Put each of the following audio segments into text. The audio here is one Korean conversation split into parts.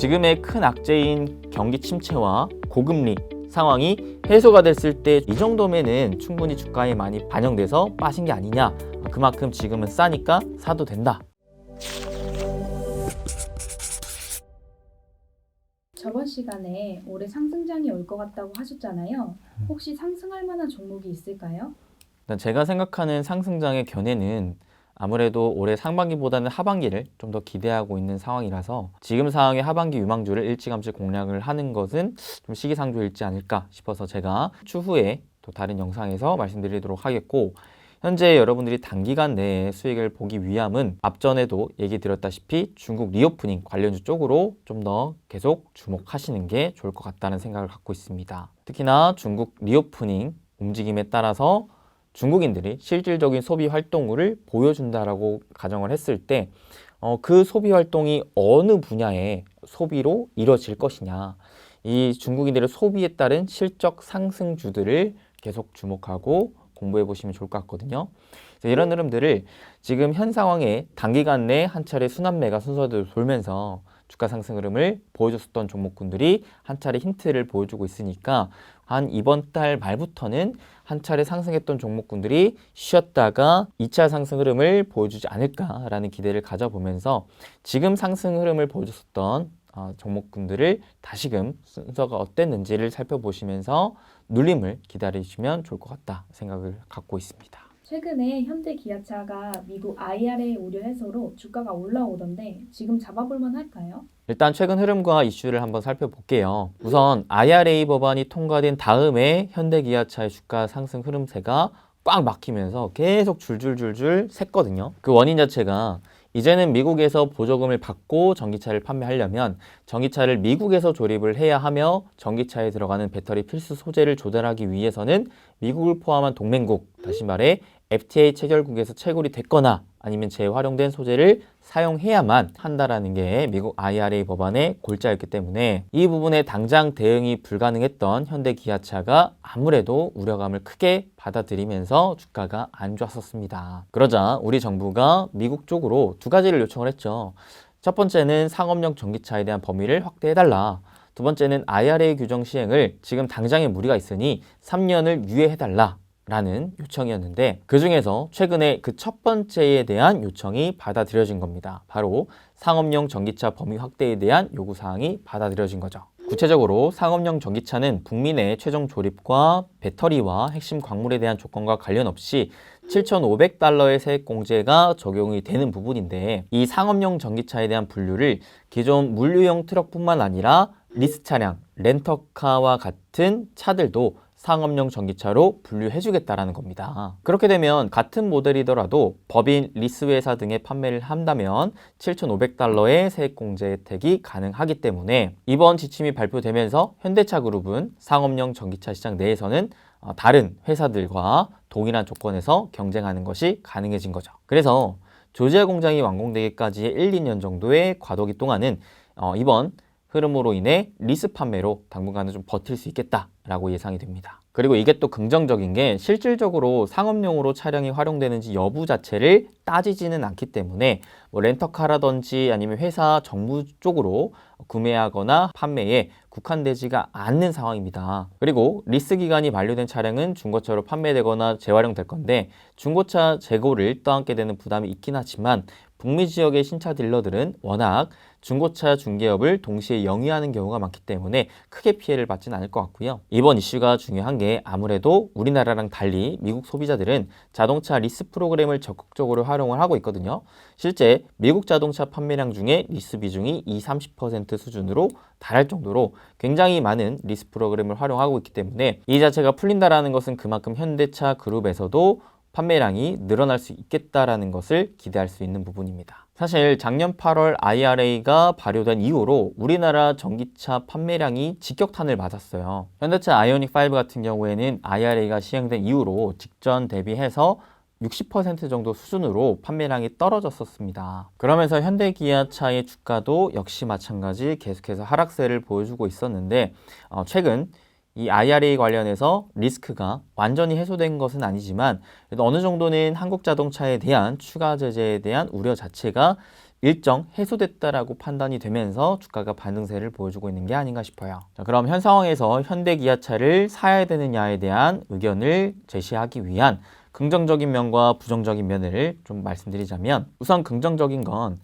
지금의 큰 악재인 경기 침체와 고금리 상황이 해소가 됐을 때 이 정도면은 충분히 주가에 많이 반영돼서 빠진 게 아니냐, 그만큼 지금은 싸니까 사도 된다. 저번 시간에 올해 상승장이 올 것 같다고 하셨잖아요. 혹시 상승할 만한 종목이 있을까요? 일단 제가 생각하는 상승장의 견해는 아무래도 올해 상반기보다는 하반기를 좀 더 기대하고 있는 상황이라서 지금 상황의 하반기 유망주를 일찌감치 공략을 하는 것은 좀 시기상조일지 않을까 싶어서 제가 추후에 또 다른 영상에서 말씀드리도록 하겠고, 현재 여러분들이 단기간 내에 수익을 보기 위함은 앞전에도 얘기 드렸다시피 중국 리오프닝 관련주 쪽으로 좀 더 계속 주목하시는 게 좋을 것 같다는 생각을 갖고 있습니다. 특히나 중국 리오프닝 움직임에 따라서 중국인들이 실질적인 소비 활동을 보여준다라고 가정을 했을 때 그 소비 활동이 어느 분야의 소비로 이루어질 것이냐, 이 중국인들의 소비에 따른 실적 상승주들을 계속 주목하고 공부해 보시면 좋을 것 같거든요. 이런 흐름들을 지금 현 상황에 단기간 내에 한 차례 순환매가 순서대로 돌면서 주가 상승 흐름을 보여줬었던 종목군들이 한 차례 힌트를 보여주고 있으니까 한 이번 달 말부터는 한 차례 상승했던 종목군들이 쉬었다가 2차 상승 흐름을 보여주지 않을까라는 기대를 가져보면서 지금 상승 흐름을 보여줬었던 종목군들을 다시금 순서가 어땠는지를 살펴보시면서 눌림을 기다리시면 좋을 것 같다 생각을 갖고 있습니다. 최근에 현대기아차가 미국 IRA 우려 해소로 주가가 올라오던데 지금 잡아볼 만할까요? 일단 최근 흐름과 이슈를 한번 살펴볼게요. 우선 IRA 법안이 통과된 다음에 현대기아차의 주가 상승 흐름세가 꽉 막히면서 계속 줄줄줄줄 샜거든요. 그 원인 자체가 이제는 미국에서 보조금을 받고 전기차를 판매하려면 전기차를 미국에서 조립을 해야 하며 전기차에 들어가는 배터리 필수 소재를 조달하기 위해서는 미국을 포함한 동맹국, 다시 말해 FTA 체결국에서 채굴이 됐거나 아니면 재활용된 소재를 사용해야만 한다라는 게 미국 IRA 법안의 골자였기 때문에 이 부분에 당장 대응이 불가능했던 현대기아차가 아무래도 우려감을 크게 받아들이면서 주가가 안 좋았었습니다. 그러자 우리 정부가 미국 쪽으로 두 가지를 요청을 했죠. 첫 번째는 상업용 전기차에 대한 범위를 확대해달라. 두 번째는 IRA 규정 시행을 지금 당장의 무리가 있으니 3년을 유예해달라 라는 요청이었는데, 그 중에서 최근에 그 첫 번째에 대한 요청이 받아들여진 겁니다. 바로 상업용 전기차 범위 확대에 대한 요구사항이 받아들여진 거죠. 구체적으로 상업용 전기차는 북미 내 최종 조립과 배터리와 핵심 광물에 대한 조건과 관련 없이 $7,500의 세액 공제가 적용이 되는 부분인데, 이 상업용 전기차에 대한 분류를 기존 물류용 트럭뿐만 아니라 리스 차량, 렌터카와 같은 차들도 상업용 전기차로 분류해주겠다라는 겁니다. 그렇게 되면 같은 모델이더라도 법인, 리스 회사 등에 판매를 한다면 $7,500의 세액 공제 혜택이 가능하기 때문에 이번 지침이 발표되면서 현대차 그룹은 상업용 전기차 시장 내에서는 다른 회사들과 동일한 조건에서 경쟁하는 것이 가능해진 거죠. 그래서 조지아 공장이 완공되기까지의 1, 2년 정도의 과도기 동안은 이번 흐름으로 인해 리스 판매로 당분간은 좀 버틸 수 있겠다라고 예상이 됩니다. 그리고 이게 또 긍정적인 게 실질적으로 상업용으로 차량이 활용되는지 여부 자체를 따지지는 않기 때문에 렌터카라든지 아니면 회사 정부 쪽으로 구매하거나 판매에 국한되지가 않는 상황입니다. 그리고 리스 기간이 만료된 차량은 중고차로 판매되거나 재활용될 건데 중고차 재고를 떠안게 되는 부담이 있긴 하지만 북미 지역의 신차 딜러들은 워낙 중고차 중개업을 동시에 영위하는 경우가 많기 때문에 크게 피해를 받지는 않을 것 같고요. 이번 이슈가 중요한 게 아무래도 우리나라랑 달리 미국 소비자들은 자동차 리스 프로그램을 적극적으로 활용을 하고 있거든요. 실제 미국 자동차 판매량 중에 리스 비중이 20-30% 수준으로 달할 정도로 굉장히 많은 리스 프로그램을 활용하고 있기 때문에 이 자체가 풀린다라는 것은 그만큼 현대차 그룹에서도 판매량이 늘어날 수 있겠다라는 것을 기대할 수 있는 부분입니다. 사실 작년 8월 IRA가 발효된 이후로 우리나라 전기차 판매량이 직격탄을 맞았어요. 현대차 아이오닉 5 같은 경우에는 IRA가 시행된 이후로 직전 대비해서 60% 정도 수준으로 판매량이 떨어졌었습니다. 그러면서 현대기아차의 주가도 역시 마찬가지 계속해서 하락세를 보여주고 있었는데 최근 이 IRA 관련해서 리스크가 완전히 해소된 것은 아니지만 그래도 어느 정도는 한국 자동차에 대한 추가 제재에 대한 우려 자체가 일정 해소됐다라고 판단이 되면서 주가가 반등세를 보여주고 있는 게 아닌가 싶어요. 자, 그럼 현 상황에서 현대기아차를 사야 되느냐에 대한 의견을 제시하기 위한 긍정적인 면과 부정적인 면을 좀 말씀드리자면, 우선 긍정적인 건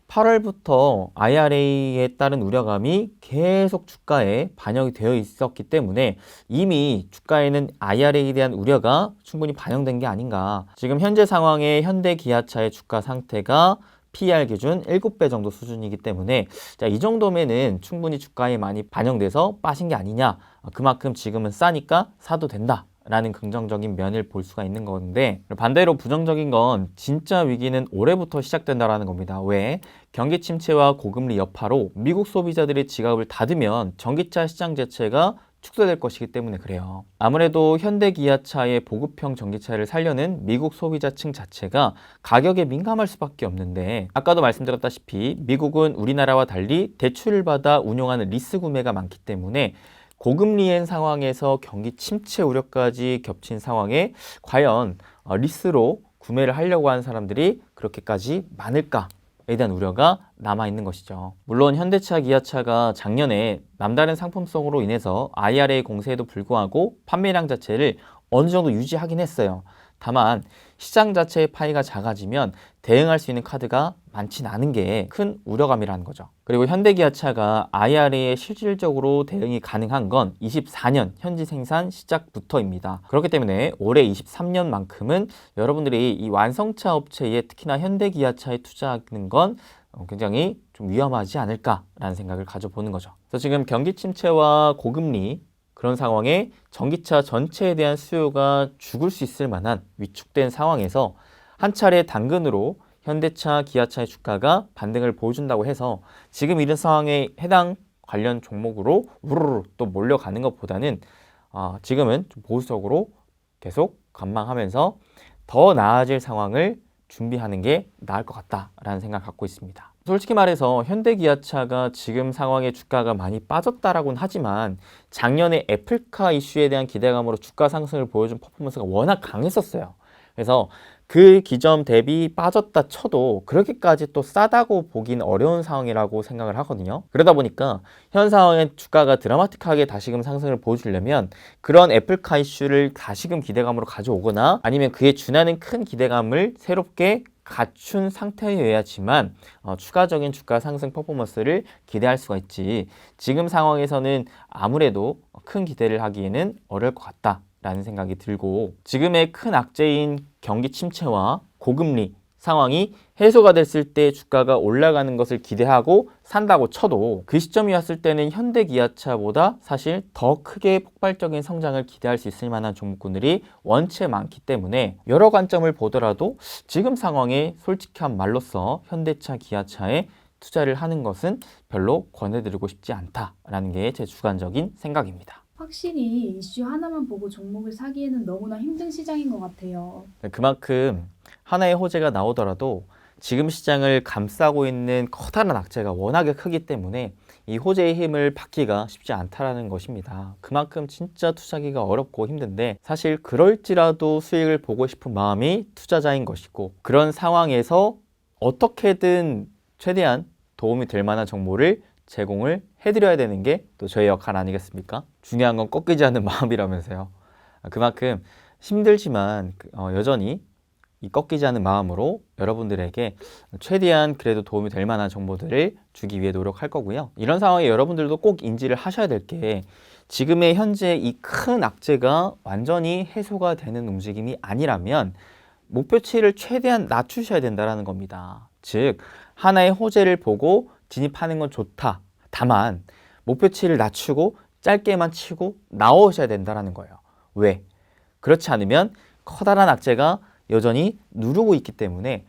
8월부터 IRA에 따른 우려감이 계속 주가에 반영이 되어 있었기 때문에 이미 주가에는 IRA에 대한 우려가 충분히 반영된 게 아닌가. 지금 현재 상황의 현대기아차의 주가 상태가 PER 기준 7배 정도 수준이기 때문에 자, 이 정도면은 충분히 주가에 많이 반영돼서 빠진 게 아니냐. 그만큼 지금은 싸니까 사도 된다. 라는 긍정적인 면을 볼 수가 있는 건데, 반대로 부정적인 건 진짜 위기는 올해부터 시작된다라는 겁니다. 왜? 경기 침체와 고금리 여파로 미국 소비자들의 지갑을 닫으면 전기차 시장 자체가 축소될 것이기 때문에 그래요. 아무래도 현대기아차의 보급형 전기차를 살려는 미국 소비자층 자체가 가격에 민감할 수밖에 없는데, 아까도 말씀드렸다시피 미국은 우리나라와 달리 대출을 받아 운용하는 리스 구매가 많기 때문에 고금리인 상황에서 경기 침체 우려까지 겹친 상황에 과연 리스로 구매를 하려고 하는 사람들이 그렇게까지 많을까에 대한 우려가 남아있는 것이죠. 물론 현대차, 기아차가 작년에 남다른 상품성으로 인해서 IRA 공세에도 불구하고 판매량 자체를 어느 정도 유지하긴 했어요. 다만 시장 자체의 파이가 작아지면 대응할 수 있는 카드가 많진 않은 게 큰 우려감이라는 거죠. 그리고 현대기아차가 IRA에 실질적으로 대응이 가능한 건 24년 현지 생산 시작부터입니다. 그렇기 때문에 올해 23년만큼은 여러분들이 이 완성차 업체에 특히나 현대기아차에 투자하는 건 굉장히 좀 위험하지 않을까라는 생각을 가져보는 거죠. 그래서 지금 경기 침체와 고금리 그런 상황에 전기차 전체에 대한 수요가 죽을 수 있을 만한 위축된 상황에서 한 차례 당근으로 현대차, 기아차의 주가가 반등을 보여준다고 해서 지금 이런 상황에 해당 관련 종목으로 우르르 또 몰려가는 것보다는 지금은 좀 보수적으로 계속 관망하면서 더 나아질 상황을 준비하는 게 나을 것 같다라는 생각을 갖고 있습니다. 솔직히 말해서 현대기아차가 지금 상황에 주가가 많이 빠졌다라고는 하지만 작년에 애플카 이슈에 대한 기대감으로 주가 상승을 보여준 퍼포먼스가 워낙 강했었어요. 그래서 그 기점 대비 빠졌다 쳐도 그렇게까지 또 싸다고 보긴 어려운 상황이라고 생각을 하거든요. 그러다 보니까 현 상황에 주가가 드라마틱하게 다시금 상승을 보여주려면 그런 애플카 이슈를 다시금 기대감으로 가져오거나 아니면 그에 준하는 큰 기대감을 새롭게 갖춘 상태여야지만 추가적인 주가 상승 퍼포먼스를 기대할 수가 있지, 지금 상황에서는 아무래도 큰 기대를 하기에는 어려울 것 같다라는 생각이 들고, 지금의 큰 악재인 경기 침체와 고금리 상황이 해소가 됐을 때 주가가 올라가는 것을 기대하고 산다고 쳐도 그 시점이 왔을 때는 현대기아차보다 사실 더 크게 폭발적인 성장을 기대할 수 있을 만한 종목군들이 원체 많기 때문에 여러 관점을 보더라도 지금 상황에 솔직한 말로써 현대차, 기아차에 투자를 하는 것은 별로 권해드리고 싶지 않다라는 게 제 주관적인 생각입니다. 확실히 이슈 하나만 보고 종목을 사기에는 너무나 힘든 시장인 것 같아요. 그만큼 하나의 호재가 나오더라도 지금 시장을 감싸고 있는 커다란 악재가 워낙에 크기 때문에 이 호재의 힘을 받기가 쉽지 않다라는 것입니다. 그만큼 진짜 투자하기가 어렵고 힘든데, 사실 그럴지라도 수익을 보고 싶은 마음이 투자자인 것이고, 그런 상황에서 어떻게든 최대한 도움이 될 만한 정보를 제공을 해드려야 되는 게 또 저의 역할 아니겠습니까? 중요한 건 꺾이지 않는 마음이라면서요. 그만큼 힘들지만 여전히 이 꺾이지 않는 마음으로 여러분들에게 최대한 그래도 도움이 될 만한 정보들을 주기 위해 노력할 거고요. 이런 상황에 여러분들도 꼭 인지를 하셔야 될 게, 지금의 현재 이 큰 악재가 완전히 해소가 되는 움직임이 아니라면 목표치를 최대한 낮추셔야 된다는 겁니다. 즉, 하나의 호재를 보고 진입하는 건 좋다. 다만 목표치를 낮추고 짧게만 치고 나오셔야 된다는 거예요. 왜? 그렇지 않으면 커다란 악재가 여전히 누르고 있기 때문에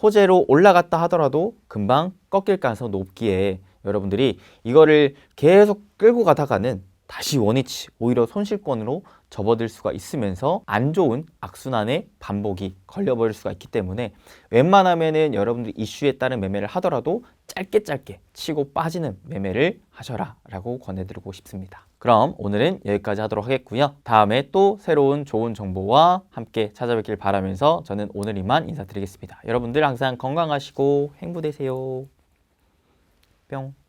호재로 올라갔다 하더라도 금방 꺾일 가능성이 높기에 여러분들이 이거를 계속 끌고 가다가는 다시 원위치, 오히려 손실권으로 접어들 수가 있으면서 안 좋은 악순환의 반복이 걸려버릴 수가 있기 때문에 웬만하면은 여러분들이 이슈에 따른 매매를 하더라도 짧게 치고 빠지는 매매를 하셔라 라고 권해드리고 싶습니다. 그럼 오늘은 여기까지 하도록 하겠고요. 다음에 또 새로운 좋은 정보와 함께 찾아뵙길 바라면서 저는 오늘 이만 인사드리겠습니다. 여러분들 항상 건강하시고 행복되세요. 뿅.